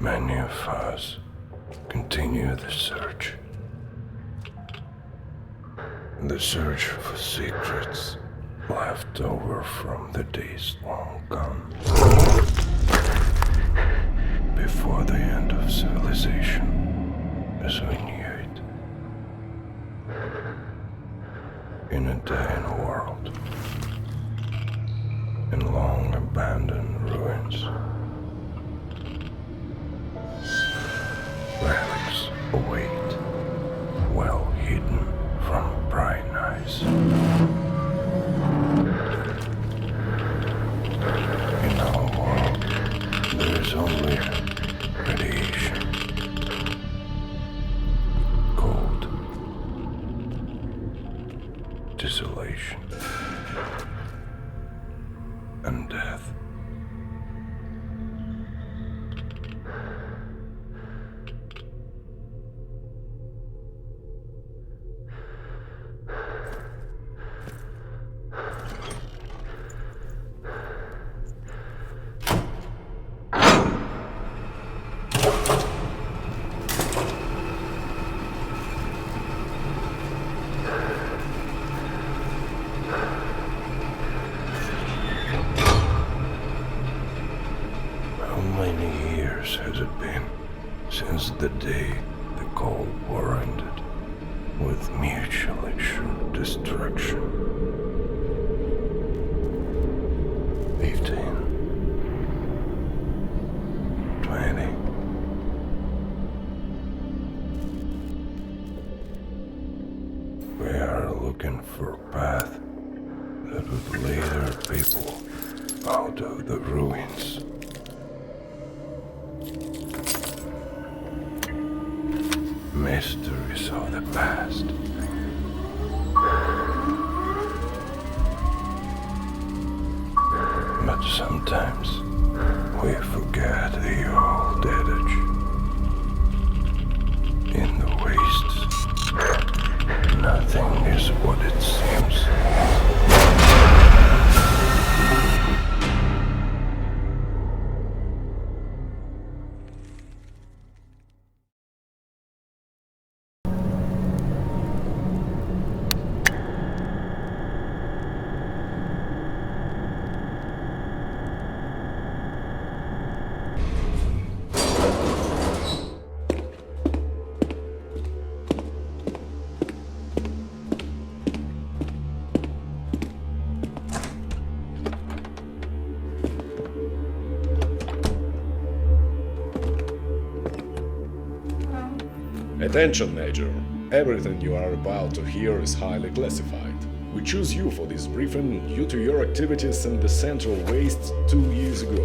Many of us continue the search. The search for secrets left over from the days long gone. Before the end of civilization as we knew it. In a dying world. In long abandoned ruins. Relics await, well hidden from prying eyes. In our world, there is only radiation, cold, desolation, and death. Has it been since the day the Cold War ended with mutually assured destruction? 15, 20. We are looking for a path that would lead our people out of the ruins. Mysteries of the past. But sometimes we forget the old adage. In the wastes, nothing is what it seems. Attention, Major. Everything you are about to hear is highly classified. We choose you for this briefing due to your activities in the Central Waste 2 years ago.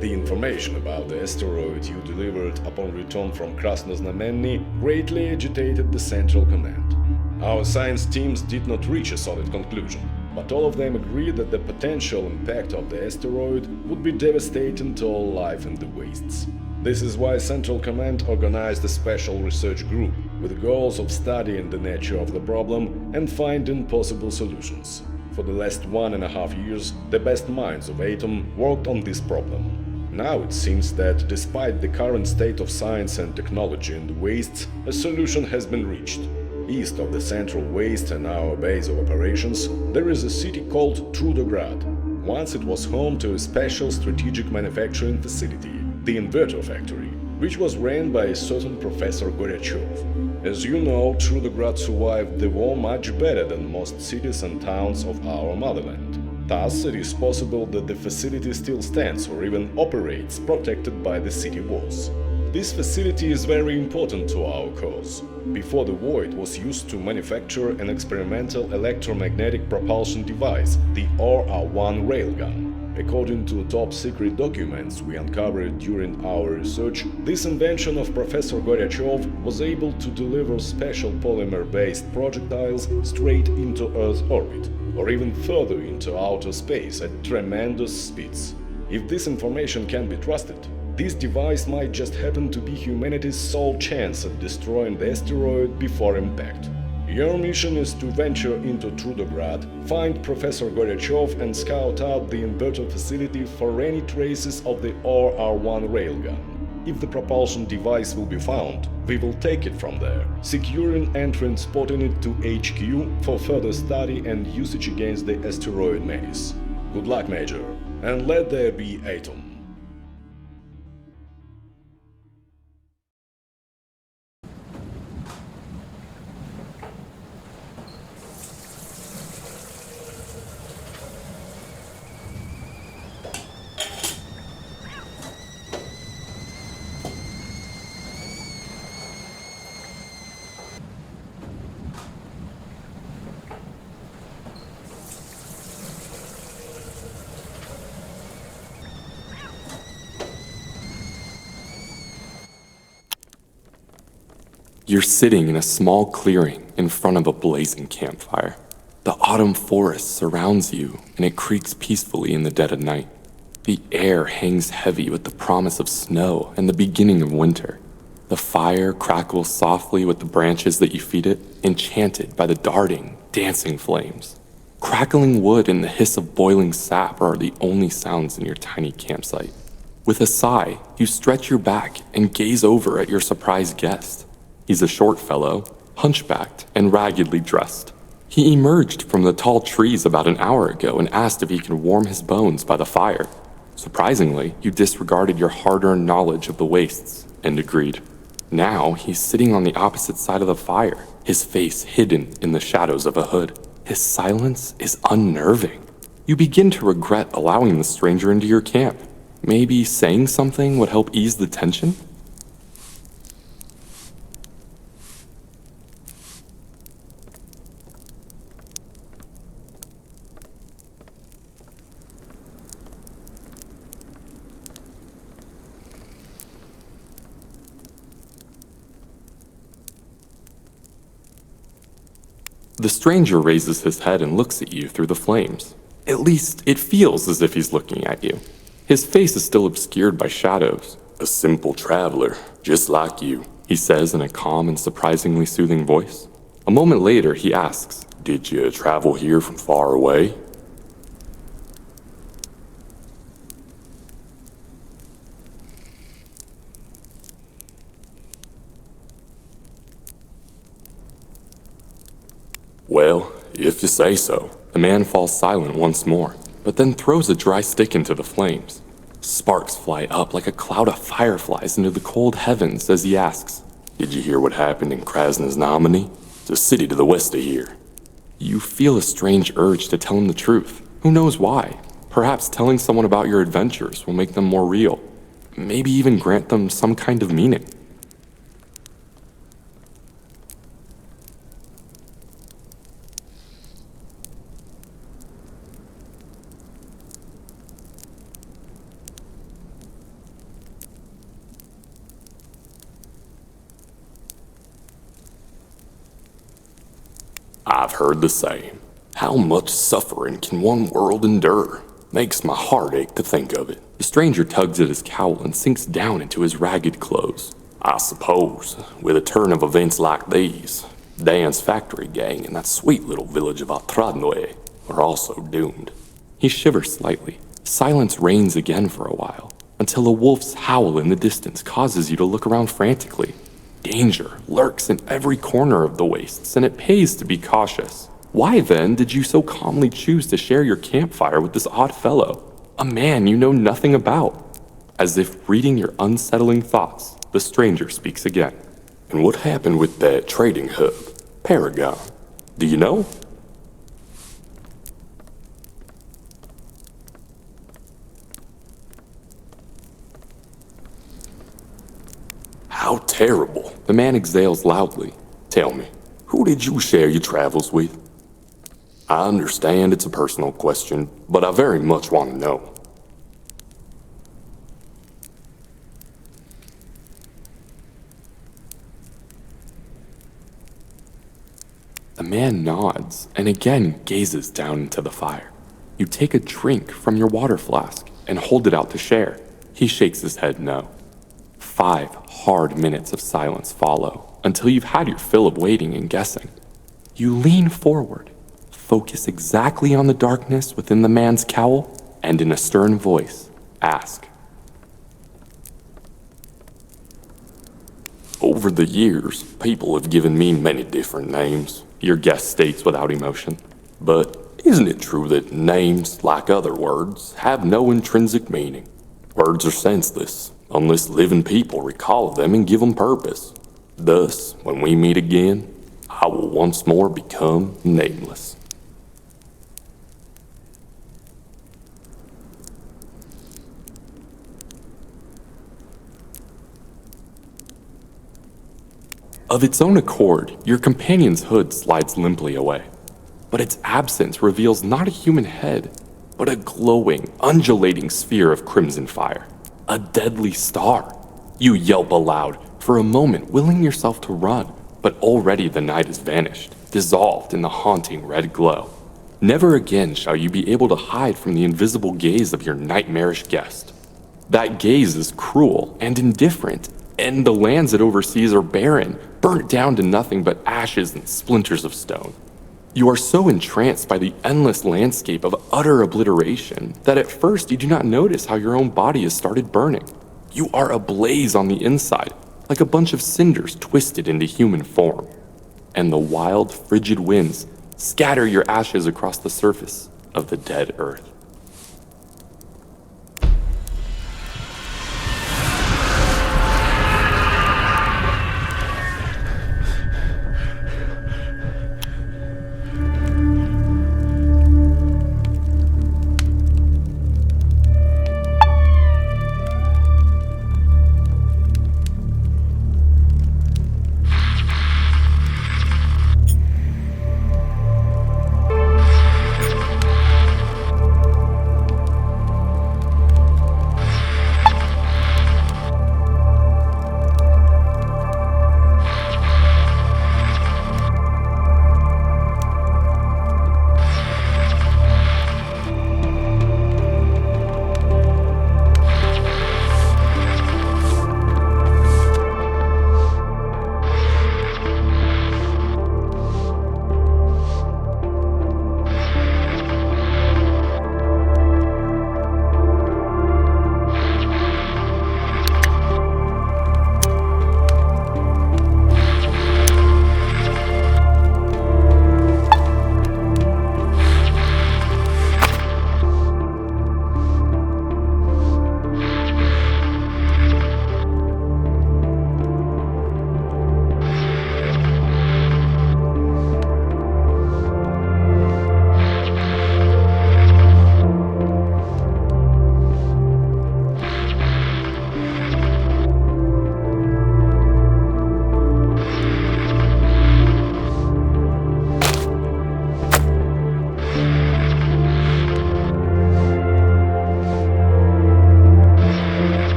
The information about the asteroid you delivered upon return from Krasnoznamenny greatly agitated the Central Command. Our science teams did not reach a solid conclusion, but all of them agreed that the potential impact of the asteroid would be devastating to all life in the wastes. This is why Central Command organized a special research group with goals of studying the nature of the problem and finding possible solutions. For the last 1.5 years, the best minds of Atom worked on this problem. Now it seems that, despite the current state of science and technology in the wastes, a solution has been reached. East of the Central Waste and our base of operations, there is a city called Trudograd. Once it was home to a special strategic manufacturing facility, the Inverter Factory, which was ran by a certain Professor Goryachev. As you know, Trudograd survived the war much better than most cities and towns of our motherland. Thus, it is possible that the facility still stands or even operates protected by the city walls. This facility is very important to our cause. Before the war, it was used to manufacture an experimental electromagnetic propulsion device, the RR-1 railgun. According to top-secret documents we uncovered during our research, this invention of Professor Goryachev was able to deliver special polymer-based projectiles straight into Earth's orbit, or even further into outer space at tremendous speeds. If this information can be trusted, this device might just happen to be humanity's sole chance at destroying the asteroid before impact. Your mission is to venture into Trudograd, find Professor Goryachev and scout out the Inverter facility for any traces of the RR-1 railgun. If the propulsion device will be found, we will take it from there, securing entry and spotting it to HQ for further study and usage against the asteroid maze. Good luck, Major, and let there be Atom. You're sitting in a small clearing in front of a blazing campfire. The autumn forest surrounds you, and it creaks peacefully in the dead of night. The air hangs heavy with the promise of snow and the beginning of winter. The fire crackles softly with the branches that you feed it, enchanted by the darting, dancing flames. Crackling wood and the hiss of boiling sap are the only sounds in your tiny campsite. With a sigh, you stretch your back and gaze over at your surprised guest. He's a short fellow, hunchbacked and raggedly dressed. He emerged from the tall trees about an hour ago and asked if he could warm his bones by the fire. Surprisingly, you disregarded your hard-earned knowledge of the wastes and agreed. Now he's sitting on the opposite side of the fire, his face hidden in the shadows of a hood. His silence is unnerving. You begin to regret allowing the stranger into your camp. Maybe saying something would help ease the tension? The stranger raises his head and looks at you through the flames. At least, it feels as if he's looking at you. His face is still obscured by shadows. "A simple traveler, just like you," he says in a calm and surprisingly soothing voice. A moment later, he asks, "Did you travel here from far away?" "Well, if you say so." The man falls silent once more, but then throws a dry stick into the flames. Sparks fly up like a cloud of fireflies into the cold heavens as he asks, "Did you hear what happened in Krasnoznameni? It's a city to the west of here." You feel a strange urge to tell him the truth. Who knows why? Perhaps telling someone about your adventures will make them more real. Maybe even grant them some kind of meaning. "I've heard the same. How much suffering can one world endure? Makes my heart ache to think of it." The stranger tugs at his cowl and sinks down into his ragged clothes. "I suppose, with a turn of events like these, Dan's factory gang and that sweet little village of Atradnoe are also doomed." He shivers slightly. Silence reigns again for a while, until a wolf's howl in the distance causes you to look around frantically. Danger lurks in every corner of the wastes, and it pays to be cautious. Why then did you so calmly choose to share your campfire with this odd fellow, a man you know nothing about? As if reading your unsettling thoughts, the stranger speaks again. "And what happened with that trading hub, Paragon? Do you know?" "How terrible." The man exhales loudly. "Tell me, who did you share your travels with?" "I understand it's a personal question, but I very much want to know." The man nods and again gazes down into the fire. You take a drink from your water flask and hold it out to share. He shakes his head no. 5 hard minutes of silence follow, until you've had your fill of waiting and guessing. You lean forward, focus exactly on the darkness within the man's cowl, and in a stern voice, ask, Over the years, people have given me many different names, your guest states without emotion. But isn't it true that names, like other words, have no intrinsic meaning? Words are senseless, unless living people recall them and give them purpose. Thus, when we meet again, I will once more become nameless. Of its own accord, your companion's hood slides limply away. But its absence reveals not a human head, but a glowing, undulating sphere of crimson fire. A deadly star. You yelp aloud, for a moment willing yourself to run, but already the night has vanished, dissolved in the haunting red glow. Never again shall you be able to hide from the invisible gaze of your nightmarish guest. That gaze is cruel and indifferent, and the lands it oversees are barren, burnt down to nothing but ashes and splinters of stone. You are so entranced by the endless landscape of utter obliteration that at first you do not notice how your own body has started burning. You are ablaze on the inside, like a bunch of cinders twisted into human form. And the wild, frigid winds scatter your ashes across the surface of the dead earth.